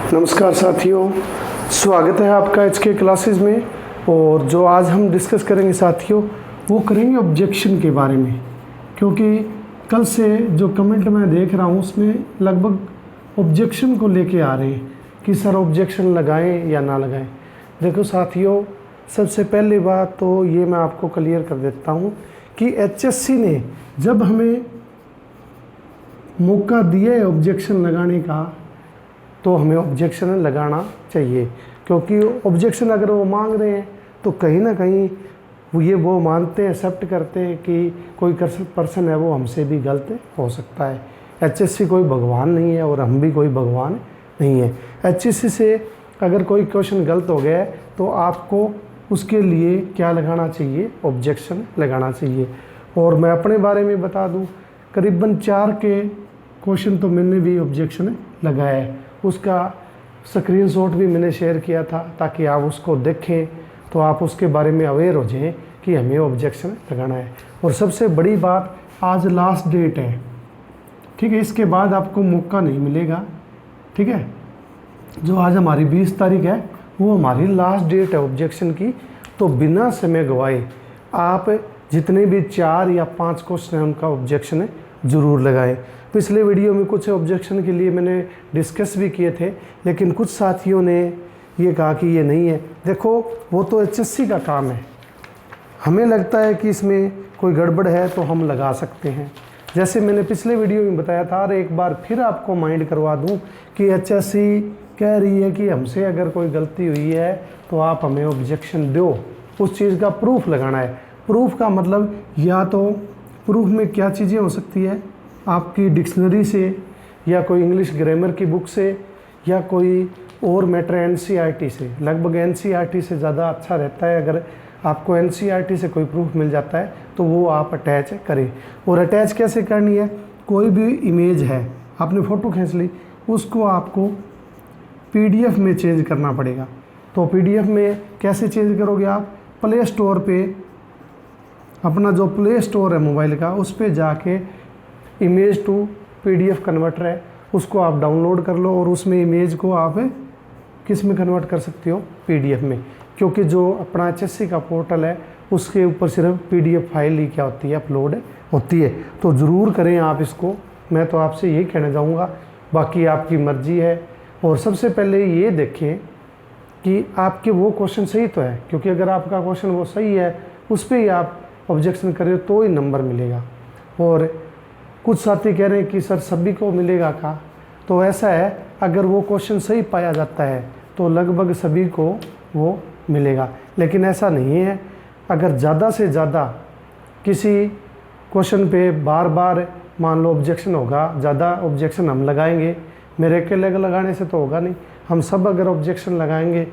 नमस्कार साथियों, स्वागत है आपका एचके क्लासेस में। और जो आज हम डिस्कस करेंगे साथियों, वो करेंगे ऑब्जेक्शन के बारे में। क्योंकि कल से जो कमेंट मैं देख रहा हूँ उसमें लगभग ऑब्जेक्शन को लेके आ रहे हैं कि सर ऑब्जेक्शन लगाएं या ना लगाएं। देखो साथियों, सबसे पहली बात तो ये मैं आपको क्लियर कर देता हूँ कि एचएससी ने जब हमें मौका दिया है ऑब्जेक्शन लगाने का, तो हमें ऑब्जेक्शन लगाना चाहिए। क्योंकि ऑब्जेक्शन अगर वो मांग रहे हैं तो कहीं ना कहीं वो मानते हैं, एक्सेप्ट करते हैं कि कोई पर्सन है वो हमसे भी गलत हो सकता है। एचएससी कोई भगवान नहीं है और हम भी कोई भगवान नहीं है। एचएससी से अगर कोई क्वेश्चन गलत हो गया है तो आपको उसके लिए क्या लगाना चाहिए, ऑब्जेक्शन लगाना चाहिए। और मैं अपने बारे में बता दूं, करीबन 4 के क्वेश्चन तो मैंने भी ऑब्जेक्शन लगाया है। उसका स्क्रीनशॉट भी मैंने शेयर किया था ताकि आप उसको देखें तो आप उसके बारे में अवेयर हो जाएं कि हमें ऑब्जेक्शन लगाना है। और सबसे बड़ी बात, आज लास्ट डेट है, ठीक है। इसके बाद आपको मौका नहीं मिलेगा, ठीक है। जो आज हमारी 20 तारीख है वो हमारी लास्ट डेट है ऑब्जेक्शन की। तो बिना समय गवाए आप जितने भी 4 या 5 क्वेश्चन हैं उनका ऑब्जेक्शन ज़रूर लगाएं। पिछले वीडियो में कुछ ऑब्जेक्शन के लिए मैंने डिस्कस भी किए थे, लेकिन कुछ साथियों ने ये कहा कि ये नहीं है। देखो, वो तो एचएससी का काम है। हमें लगता है कि इसमें कोई गड़बड़ है तो हम लगा सकते हैं। जैसे मैंने पिछले वीडियो में बताया था, और एक बार फिर आपको माइंड करवा दूं कि एचएससी कह रही है कि हमसे अगर कोई गलती हुई है तो आप हमें ऑब्जेक्शन दो, उस चीज़ का प्रूफ लगाना है। प्रूफ का मतलब, या तो प्रूफ में क्या चीज़ें हो सकती है, आपकी डिक्शनरी से या कोई इंग्लिश ग्रामर की बुक से या कोई और मैटर एनसीईआरटी से। लगभग एनसीईआरटी से ज़्यादा अच्छा रहता है। अगर आपको एनसीईआरटी से कोई प्रूफ मिल जाता है तो वो आप अटैच करें। और अटैच कैसे करनी है, कोई भी इमेज है, आपने फ़ोटो खींच ली, उसको आपको पीडीएफ में चेंज करना पड़ेगा। तो पीडीएफ में कैसे चेंज करोगे आप, प्ले स्टोर पे, अपना जो प्ले स्टोर है मोबाइल का, उस पर जाके इमेज टू पीडीएफ कन्वर्टर है, उसको आप डाउनलोड कर लो और उसमें इमेज को आप किस में कन्वर्ट कर सकते हो, पीडीएफ में। क्योंकि जो अपना एचएससी का पोर्टल है उसके ऊपर सिर्फ पीडीएफ फाइल ही क्या होती है, अपलोड होती है। तो ज़रूर करें आप इसको, मैं तो आपसे यही कहना चाहूँगा, बाकी आपकी मर्जी है। और सबसे पहले ये देखें कि आपके वो क्वेश्चन सही तो है, क्योंकि अगर आपका क्वेश्चन वो सही है उस पर ही आप ऑब्जेक्शन करें तो ही नंबर मिलेगा। और कुछ साथी कह रहे हैं कि सर सभी को मिलेगा का, तो ऐसा है, अगर वो क्वेश्चन सही पाया जाता है तो लगभग सभी को वो मिलेगा, लेकिन ऐसा नहीं है। अगर ज़्यादा से ज़्यादा किसी क्वेश्चन पे बार बार मान लो ऑब्जेक्शन होगा, ज़्यादा ऑब्जेक्शन हम लगाएंगे, मेरे अकेले लगाने से तो होगा नहीं। हम सब अगर ऑब्जेक्शन लगाएंगे,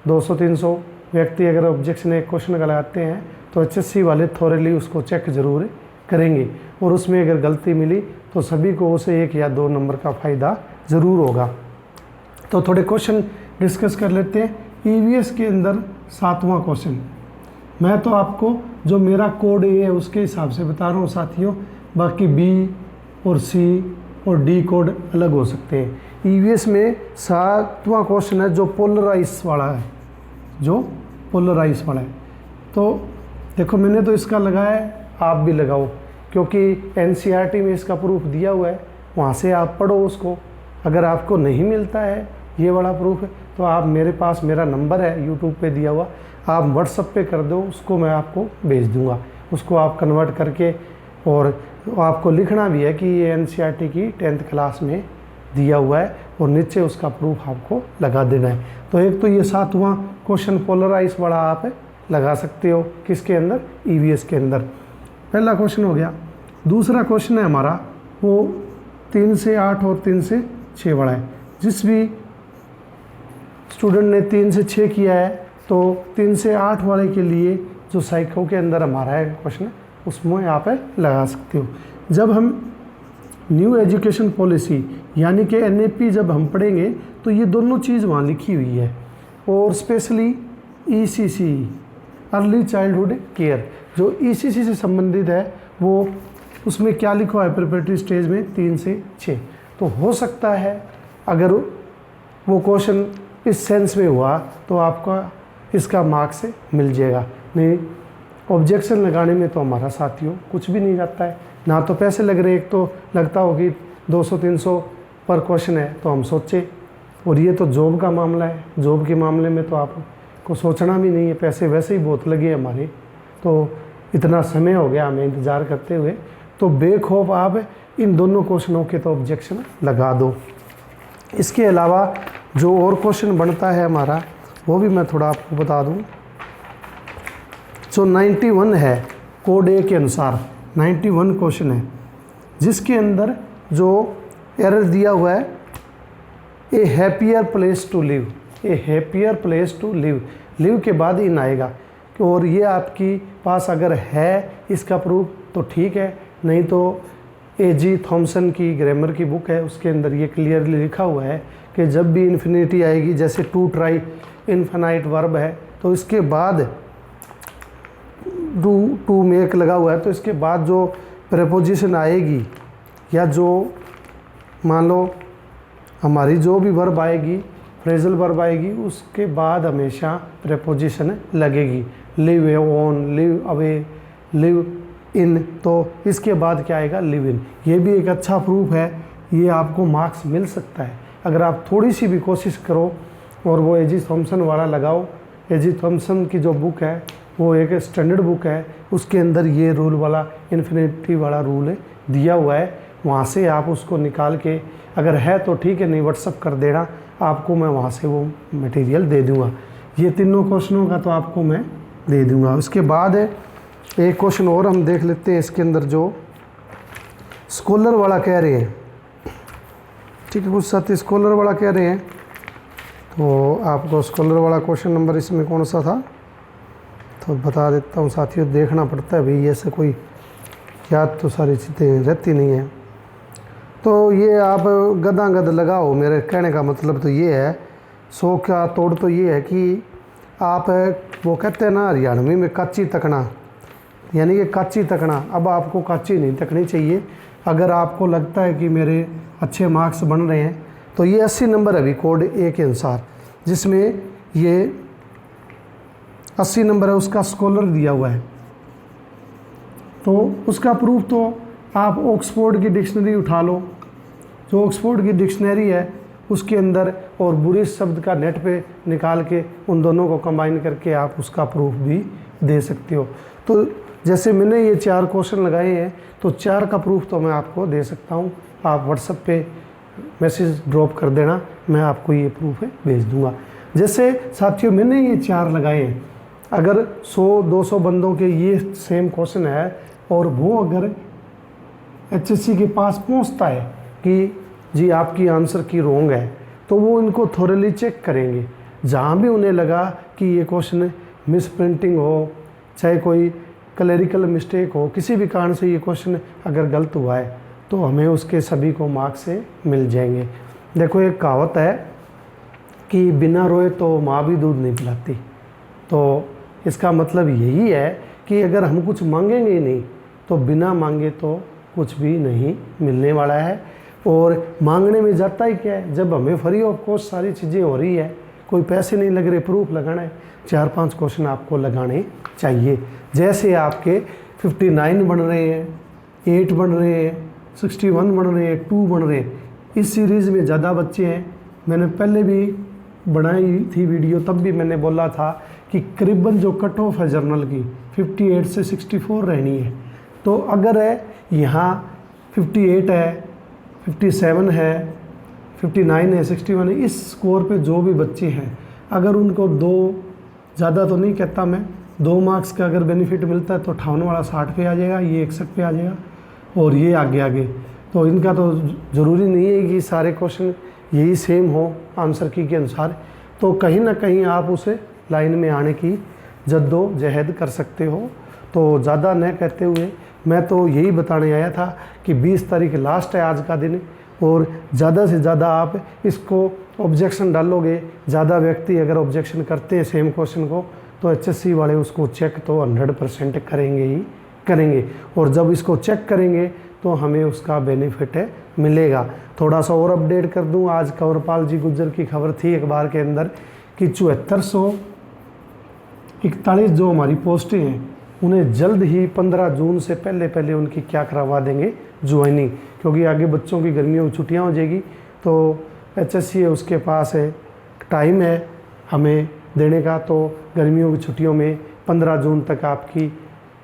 200-300 व्यक्ति अगर ऑब्जेक्शन एक क्वेश्चन का लगाते हैं तो एचएससी वाले थोरली उसको चेक ज़रूर करेंगे। और उसमें अगर गलती मिली तो सभी को उसे 1 या 2 नंबर का फ़ायदा ज़रूर होगा। तो थोड़े क्वेश्चन डिस्कस कर लेते हैं। ईवीएस के अंदर 7वां क्वेश्चन, मैं तो आपको जो मेरा कोड ए है उसके हिसाब से बता रहा हूँ साथियों, बाकी बी और सी और डी कोड अलग हो सकते हैं। ईवीएस में 7वां क्वेश्चन है जो पोलराइज वाला है, जो पोलराइज वाला है। तो देखो, मैंने तो इसका लगाया है, आप भी लगाओ, क्योंकि एनसीईआरटी में इसका प्रूफ दिया हुआ है, वहाँ से आप पढ़ो उसको। अगर आपको नहीं मिलता है ये वाला प्रूफ तो आप, मेरे पास मेरा नंबर है यूट्यूब पे दिया हुआ, आप व्हाट्सएप पे कर दो, उसको मैं आपको भेज दूँगा। उसको आप कन्वर्ट करके, और आपको लिखना भी है कि ये एनसीईआरटी की 10th क्लास में दिया हुआ है, और नीचे उसका प्रूफ आपको लगा देना है। तो एक तो ये 7वां क्वेश्चन पोलराइज वाला आप लगा सकते हो, किसके अंदर, ईवीएस के अंदर। पहला क्वेश्चन हो गया। दूसरा क्वेश्चन है हमारा वो 3 से 8 और 3 से 6 वाला है। जिस भी स्टूडेंट ने 3 से 6 किया है तो 3 से 8 वाले के लिए जो साइको के अंदर हमारा है क्वेश्चन, उसमें आप लगा सकते हो। जब हम न्यू एजुकेशन पॉलिसी यानी कि एनएपी जब हम पढ़ेंगे तो ये दोनों चीज़ वहाँ लिखी हुई है। और specially ECC, early childhood care, जो ईसीसी से संबंधित है, वो उसमें क्या लिखा है, प्रिपरेटरी स्टेज में 3 से 6। तो हो सकता है अगर वो क्वेश्चन इस सेंस में हुआ तो आपका इसका मार्क्स मिल जाएगा। नहीं, ऑब्जेक्शन लगाने में तो हमारा साथियों कुछ भी नहीं जाता है, ना तो पैसे लग रहे। एक तो लगता हो कि 200-300 पर क्वेश्चन है तो हम सोचे, और ये तो जॉब का मामला है। जॉब के मामले में तो आपको सोचना भी नहीं है, पैसे वैसे ही बहुत लगे हमारे, तो इतना समय हो गया हमें इंतज़ार करते हुए। तो बेखौफ आप इन दोनों क्वेश्चनों के तो ऑब्जेक्शन लगा दो। इसके अलावा जो और क्वेश्चन बनता है हमारा वो भी मैं थोड़ा आपको बता दूं। जो 91 है कोड ए के अनुसार 91 क्वेश्चन है, जिसके अंदर जो एरर दिया हुआ है a happier place to live, a happier place to live, live के बाद इन आएगा। और ये आपकी पास अगर है इसका प्रूफ तो ठीक है, नहीं तो A.G. थॉमसन की ग्रामर की बुक है, उसके अंदर ये क्लियरली लिखा हुआ है कि जब भी इन्फिनिटी आएगी, जैसे टू ट्राई इन्फिनाइट वर्ब है तो इसके बाद टू मेक लगा हुआ है, तो इसके बाद जो प्रेपोजिशन आएगी या जो मान लो हमारी जो भी वर्ब आएगी, फ्रेजल वर्ब आएगी, उसके बाद हमेशा प्रेपोजिशन लगेगी। Live on, live away, live in, तो इसके बाद क्या आएगा, लिव इन। ये भी एक अच्छा प्रूफ है, ये आपको मार्क्स मिल सकता है अगर आप थोड़ी सी भी कोशिश करो और वो A.G. थॉमसन वाला लगाओ। A.G. थॉमसन की जो बुक है वो एक स्टैंडर्ड बुक है, उसके अंदर ये रूल वाला इन्फिनिटी वाला रूल दिया हुआ है, वहाँ से आप उसको निकाल के अगर है तो ठीक है, नहीं व्हाट्सअप कर देना, आपको मैं वहाँ से वो मटेरियल दे दूँगा। ये तीनों क्वेश्चनों का तो आपको मैं दे दूँगा। उसके बाद एक क्वेश्चन और हम देख लेते हैं इसके अंदर, जो स्कॉलर वाला कह रहे हैं, ठीक है, कुछ साथी स्कॉलर वाला कह रहे हैं, तो आपको स्कॉलर वाला क्वेश्चन नंबर इसमें कौन सा था तो बता देता हूँ साथियों। देखना पड़ता है भाई, ऐसे कोई याद तो सारी चीज़ें रहती नहीं है। तो ये आप गदागद लगाओ, मेरे कहने का मतलब तो ये है, 100 का तोड़ तो ये है कि आप वो कहते हैं ना हरियाणवी में काची तकना, यानी कि काची तकना। अब आपको काची नहीं तकनी चाहिए। अगर आपको लगता है कि मेरे अच्छे मार्क्स बन रहे हैं तो ये 80 नंबर है अभी कोड ए के अनुसार, जिसमें ये 80 नंबर है, उसका स्कॉलर दिया हुआ है। तो उसका प्रूफ तो आप ऑक्सफोर्ड की डिक्शनरी उठा लो, जो ऑक्सफोर्ड की डिक्शनरी है उसके अंदर, और बुरे शब्द का नेट पे निकाल के उन दोनों को कंबाइन करके आप उसका प्रूफ भी दे सकते हो। तो जैसे मैंने ये 4 क्वेश्चन लगाए हैं तो 4 का प्रूफ तो मैं आपको दे सकता हूँ। आप व्हाट्सएप पे मैसेज ड्रॉप कर देना, मैं आपको ये प्रूफ भेज दूँगा। जैसे साथियों मैंने ये 4 लगाए हैं, अगर 100-200 बंदों के ये सेम क्वेश्चन है और वो अगर HSC के पास पहुंचता है कि जी आपकी आंसर की रॉन्ग है, तो वो इनको थोरली चेक करेंगे। जहाँ भी उन्हें लगा कि ये क्वेश्चन मिस प्रिंटिंग हो, चाहे कोई क्लरिकल मिस्टेक हो, किसी भी कारण से ये क्वेश्चन अगर गलत हुआ है तो हमें उसके सभी को मार्क्स से मिल जाएंगे। देखो एक कहावत है कि बिना रोए तो माँ भी दूध नहीं पिलाती, तो इसका मतलब यही है कि अगर हम कुछ मांगेंगे ही नहीं तो बिना मांगे तो कुछ भी नहीं मिलने वाला है। और मांगने में जाता ही क्या है, जब हमें फ्री ऑफ कॉस्ट सारी चीज़ें हो रही है, कोई पैसे नहीं लग रहे, प्रूफ लगाना है, 4-5 क्वेश्चन आपको लगाने चाहिए। जैसे आपके 59 बन रहे हैं, 8 बन रहे हैं, 61 बन रहे हैं, 2 बन रहे हैं, इस सीरीज़ में ज़्यादा बच्चे हैं। मैंने पहले भी बनाई थी वीडियो, तब भी मैंने बोला था कि करीबन जो कट ऑफ है जर्नल की 58 से 64 रहनी है। तो अगर यहाँ 58 है, 57 है, 59 है, 61 है, इस स्कोर पे जो भी बच्चे हैं, अगर उनको 2, ज़्यादा तो नहीं कहता मैं, 2 मार्क्स का अगर बेनिफिट मिलता है तो 58 वाला 60 पे आ जाएगा, ये 61 पे आ जाएगा और ये आगे आगे। तो इनका तो ज़रूरी नहीं है कि सारे क्वेश्चन यही सेम हो आंसर की के अनुसार, तो कहीं ना कहीं आप उसे लाइन में आने की जद्दोजहद कर सकते हो। तो ज़्यादा न कहते हुए मैं तो यही बताने आया था कि 20 तारीख लास्ट है आज का दिन, और ज़्यादा से ज़्यादा आप इसको ऑब्जेक्शन डालोगे, ज़्यादा व्यक्ति अगर ऑब्जेक्शन करते हैं सेम क्वेश्चन को, तो HSC वाले उसको चेक तो 100% करेंगे ही करेंगे, और जब इसको चेक करेंगे तो हमें उसका बेनिफिट मिलेगा। थोड़ा सा और अपडेट कर दूं, आज कंवरपाल जी गुज्जर की खबर थी अखबार के अंदर कि 7441 जो हमारी पोस्टें हैं उन्हें जल्द ही 15 जून से पहले पहले उनकी क्या करवा देंगे ज्वाइनिंग, क्योंकि आगे बच्चों की गर्मियों की छुट्टियाँ हो जाएगी। तो HSC है उसके पास है टाइम है हमें देने का, तो गर्मियों की छुट्टियों में 15 जून तक आपकी,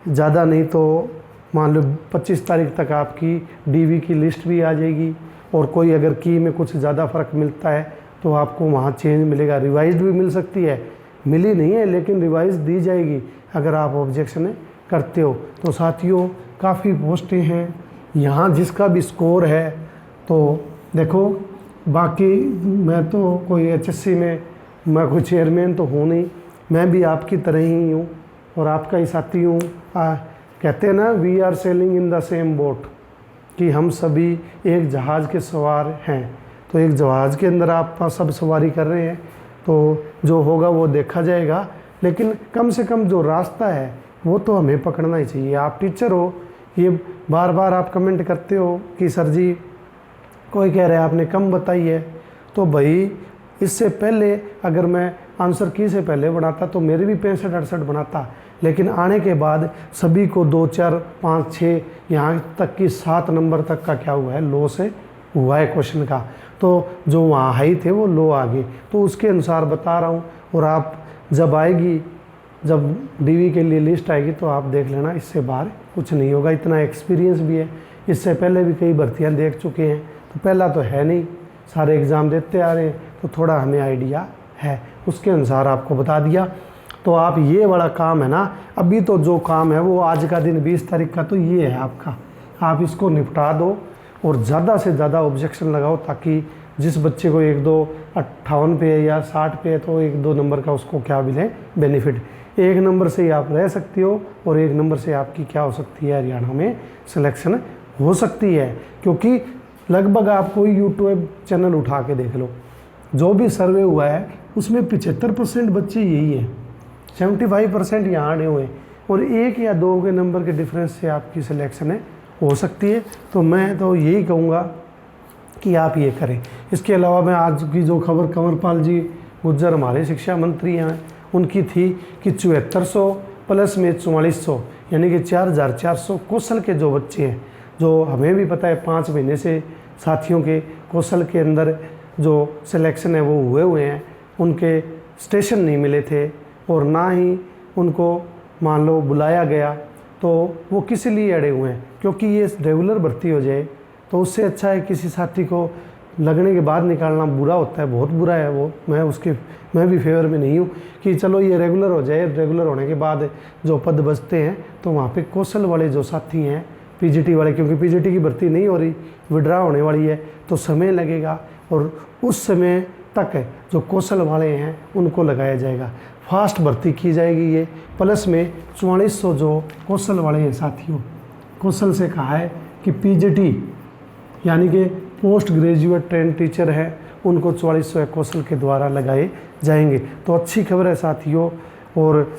ज़्यादा नहीं तो मान लो 25 तारीख तक आपकी DV की लिस्ट भी आ जाएगी। और कोई अगर की में कुछ ज़्यादा फ़र्क मिलता है तो आपको वहाँ चेंज मिलेगा, रिवाइज भी मिल सकती है, मिली नहीं है लेकिन रिवाइज दी जाएगी अगर आप ऑब्जेक्शन करते हो। तो साथियों काफ़ी पोस्टें हैं यहाँ, जिसका भी स्कोर है तो देखो। बाकी मैं तो कोई HSC में मैं कोई चेयरमैन तो हूँ नहीं, मैं भी आपकी तरह ही हूँ और आपका ही साथी हूँ। कहते हैं ना, we are sailing in the same boat, कि हम सभी एक जहाज़ के सवार हैं। तो एक जहाज़ के अंदर आप सब सवारी कर रहे हैं, तो जो होगा वो देखा जाएगा, लेकिन कम से कम जो रास्ता है वो तो हमें पकड़ना ही चाहिए। आप टीचर हो, ये बार बार आप कमेंट करते हो कि सर जी कोई कह रहा है आपने कम बताई है, तो भाई इससे पहले अगर मैं आंसर की से पहले बनाता तो मेरे भी 65-68 बनाता, लेकिन आने के बाद सभी को 2, 4, 5, 6 यहाँ तक कि 7 नंबर तक का क्या हुआ है, लो से हुआ है क्वेश्चन का। तो जो वहाँ हाई थे वो लो आ गए, तो उसके अनुसार बता रहा हूँ। और आप जब आएगी, जब DV के लिए लिस्ट आएगी तो आप देख लेना, इससे बाहर कुछ नहीं होगा। इतना एक्सपीरियंस भी है, इससे पहले भी कई भर्तियाँ देख चुके हैं, तो पहला तो है नहीं, सारे एग्ज़ाम देते आ रहे हैं, तो थोड़ा हमें आइडिया है, उसके अनुसार आपको बता दिया। तो आप ये बड़ा काम है ना, अभी तो जो काम है वो आज का दिन 20 तारीख का तो ये है आपका, आप इसको निपटा दो और ज़्यादा से ज़्यादा ऑब्जेक्शन लगाओ, ताकि जिस बच्चे को 1-2 58 पे या 60 पे है तो 1-2 नंबर का उसको क्या मिले बेनिफिट। 1 नंबर से ही आप रह सकती हो और 1 नंबर से आपकी क्या हो सकती है, हरियाणा में सिलेक्शन हो सकती है। क्योंकि लगभग आप कोई यूट्यूब चैनल उठा के देख लो, जो भी सर्वे हुआ है उसमें 75% बच्चे यही हैं, 75% यहाँ आने हुए हैं, और 1 या 2 के नंबर के डिफरेंस से आपकी सिलेक्शन हो सकती है। तो मैं तो यही कहूँगा कि आप ये करें। इसके अलावा मैं आज की जो खबर कंवरपाल जी गुज्जर हमारे शिक्षा मंत्री हैं उनकी थी कि 7400 प्लस में 4400 यानी कि 4400 कौशल के जो बच्चे हैं, जो हमें भी पता है 5 महीने से साथियों के कौशल के अंदर जो सिलेक्शन है वो हुए हैं, उनके स्टेशन नहीं मिले थे और ना ही उनको मान लो बुलाया गया, तो वो किस लिए अड़े हुए हैं, क्योंकि ये रेगुलर भर्ती हो जाए तो उससे अच्छा है किसी साथी को लगने के बाद निकालना बुरा होता है, बहुत बुरा है वो। मैं भी फेवर में नहीं हूँ कि चलो ये रेगुलर हो जाए, रेगुलर होने के बाद जो पद बचते हैं तो वहाँ पे कौशल वाले जो साथी हैं, PGT वाले, क्योंकि PGT की भर्ती नहीं हो रही, विड्रा होने वाली है, तो समय लगेगा और उस समय तक जो कौशल वाले हैं उनको लगाया जाएगा, फास्ट भर्ती की जाएगी ये। प्लस में 4400 जो कौशल वाले हैं साथियों, कौशल से कहा है कि PGT यानी कि पोस्ट ग्रेजुएट ट्रेन टीचर है, उनको 4400 कौशल के द्वारा लगाए जाएंगे। तो अच्छी खबर है साथियों, और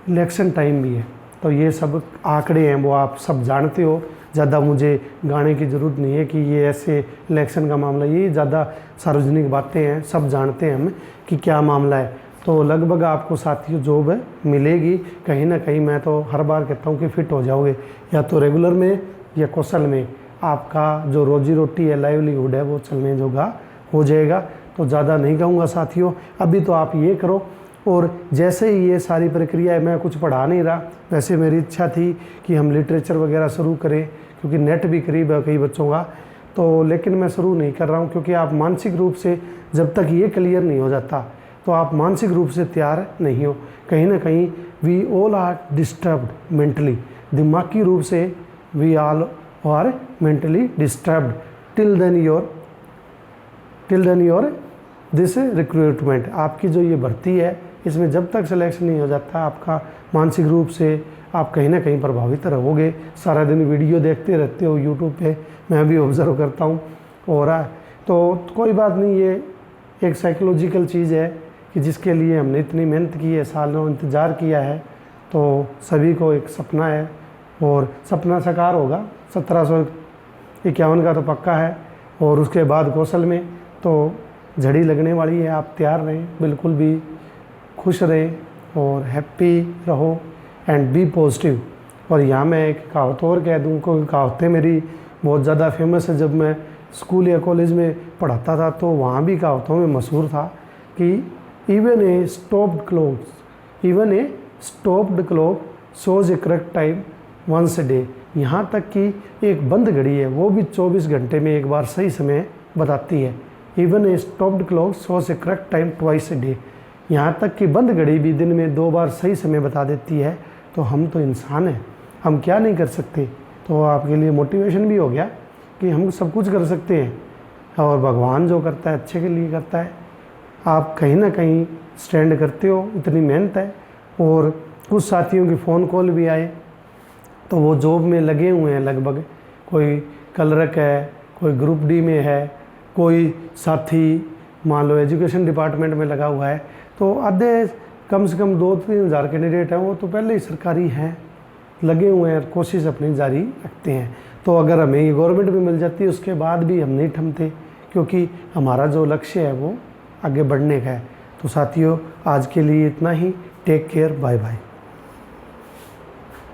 इलेक्शन टाइम भी है, तो ये सब आंकड़े हैं वो आप सब जानते हो, ज़्यादा मुझे गाने की ज़रूरत नहीं है कि ये ऐसे इलेक्शन का मामला, ये ज़्यादा सार्वजनिक बातें हैं, सब जानते हैं हम कि क्या मामला है। तो लगभग आपको साथियों जॉब मिलेगी कहीं ना कहीं। मैं तो हर बार कहता हूँ कि फिट हो जाओगे, या तो रेगुलर में या कौशल में, आपका जो रोजी रोटी है, लाइवलीहुड है, वो चलने जोगा हो जाएगा। तो ज़्यादा नहीं कहूँगा साथियों, अभी तो आप ये करो। और जैसे ही ये सारी प्रक्रिया है, मैं कुछ पढ़ा नहीं रहा, वैसे मेरी इच्छा थी कि हम लिटरेचर वगैरह शुरू करें, क्योंकि नेट भी करीब है कई बच्चों का, तो लेकिन मैं शुरू नहीं कर रहा हूँ, क्योंकि आप मानसिक रूप से जब तक ये क्लियर नहीं हो जाता तो आप मानसिक रूप से तैयार नहीं हो। कहीं ना कहीं we all are disturbed mentally, दिमागी रूप से we all are mentally disturbed till then your this recruitment. आपकी जो ये भर्ती है इसमें जब तक सिलेक्शन नहीं हो जाता, आपका मानसिक रूप से आप कहीं ना कहीं प्रभावित रहोगे। सारा दिन वीडियो देखते रहते हो यूट्यूब पे, मैं भी ऑब्ज़र्व करता हूँ। और तो कोई बात नहीं, ये एक साइकोलॉजिकल चीज़ है कि जिसके लिए हमने इतनी मेहनत की है, सालों इंतज़ार किया है, तो सभी को एक सपना है और सपना साकार होगा। 1751 का तो पक्का है, और उसके बाद कौशल में तो झड़ी लगने वाली है। आप तैयार रहें, बिल्कुल भी खुश रहें और हैप्पी रहो एंड बी पॉजिटिव। और यहाँ मैं एक कहावत और कह दूँ, क्योंकि कहावतें मेरी बहुत ज़्यादा फेमस है। जब मैं स्कूल या कॉलेज में पढ़ाता था तो वहाँ भी कहावतों में मशहूर था कि even a stopped clock shows a correct time once a day. यहाँ तक कि एक बंद घड़ी है वो भी 24 घंटे में एक बार सही समय बताती है। Even a stopped clock shows a correct time twice A day. यहाँ तक कि बंद घड़ी भी दिन में 2 बार सही समय बता देती है। तो हम तो इंसान हैं, हम क्या नहीं कर सकते। तो आपके लिए मोटिवेशन भी हो गया कि हम सब कुछ कर सकते हैं और भगवान जो करता है अच्छे के लिए करता है। आप कहीं ना कहीं स्टैंड करते हो, इतनी मेहनत है। और कुछ साथियों के फ़ोन कॉल भी आए तो वो जॉब में लगे हुए हैं लगभग, कोई कलरक है, कोई ग्रुप डी में है, कोई साथी मान लो एजुकेशन डिपार्टमेंट में लगा हुआ है। तो आधे कम से कम 2-3 हज़ार कैंडिडेट हैं, वो तो पहले ही सरकारी हैं, लगे हुए हैं, कोशिश अपनी जारी रखते हैं। तो अगर हमें ये गवर्नमेंट भी मिल जाती है उसके बाद भी हम नहीं थमते, क्योंकि हमारा जो लक्ष्य है वो आगे बढ़ने का है। तो साथियों आज के लिए इतना ही। Take care, bye bye.